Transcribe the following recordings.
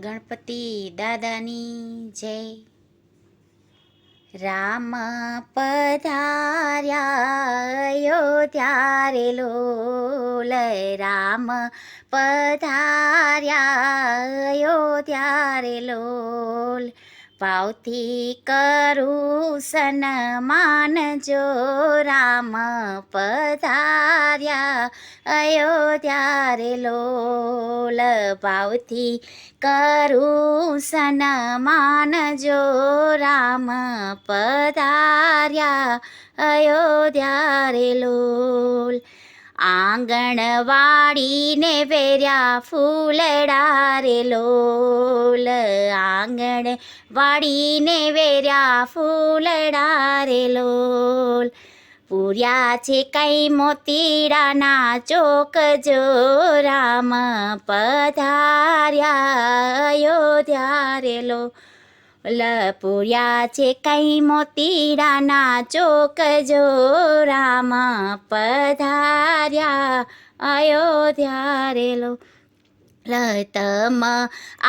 ગણપતિ દાદાની જય. રામ પધાર્યા અયોધ્યા રે લોલ, રામ પધાર્યા અયોધ્યા રે લોલ. ભાવથી કરું સન્માન જો રામ પધાર્યા અયોધ્યા રે લોલ. ભાવથી કરું સન્માન જો રામ પધાર્યા અયોધ્યા રે લોલ. આંગણવાડીને વેર્યા ફૂલડા રે લોલ, આંગણવાડીને વેર્યા ફૂલડા રે લોલ. પૂર્યા છે કઈ મોતીડાના ચોક જો રામ પધાર્યા અયોધ્યા રે લોલ. પૂર્યા છે કઈ મોતીડાના ચોક જો રામ પધાર્યા અયોધ્યા રે લોલ. તમ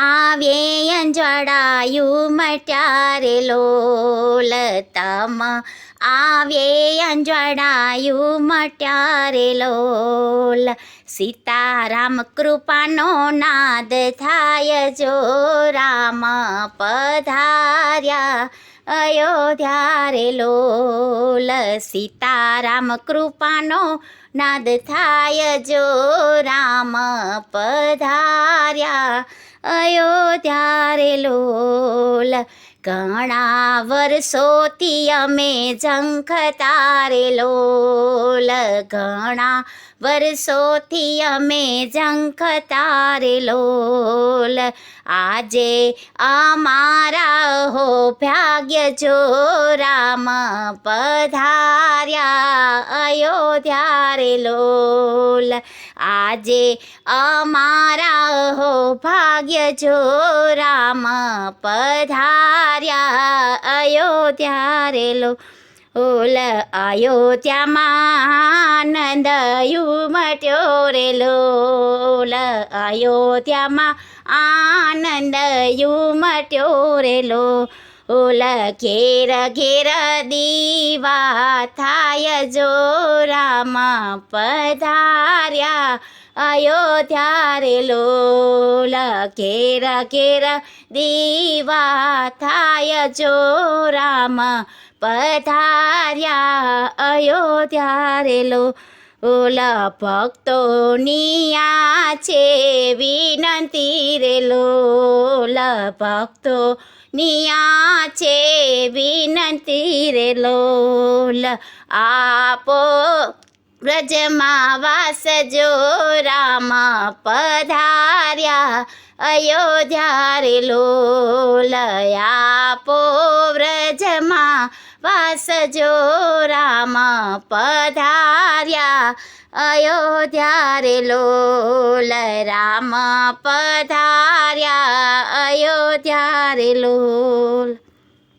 આવે અંજવાડાયું મટ્યા રે લોલ, તમ આવે અંજવાડાયું મટ્યા રે લોલ. સીતારામ કૃપાનો નાદ થાય જો રામ પધાર્યા અયોધ્યા રે લોલ. સીતારામ કૃપાનો નાદ થાય જો રામ પધાર્યા અયોધ્યા રે લોલ. ઘણા વર્ષોથી અમે ઝંખતા રે લોલ, ઘણા વર્ષોથી અમે ઝંખતા રે લોલ. આજે અમારા હો ભાગ્ય જો રામ પધાર્યા અયોધ્યા રે લોલ. આજે અમારા હો ભાગ્ય જો રામ પધાર્યા અયોધ્યા રે લોલ. અયોધ્યામાં આનંદ ઉમટ્યો રે લોલ, અયોધ્યામાં આનંદ ઉમટ્યો રે લોલ. ઘેર ઘેર દીવા થાય જો રામ પધાર્યા અયોધ્યા રે લોલ. ઘેર ઘેર દીવા થાય જો રામ પધાર્યા અયોધ્યા રે લોલ. ભક્તોની આ છે વિનંતી રે લોલ, ભક્તોની આ છે વિનંતી રે લોલ. આપો વ્રજમાં વાસ જો રામ પધાર્યા અયોધ્યા રે લોલ. આપો વ્રજમાં વાસ જો રામ પધાર્યા અયોધ્યા રે લોલ. રામ પધાર્યા અયોધ્યા રે લોલ.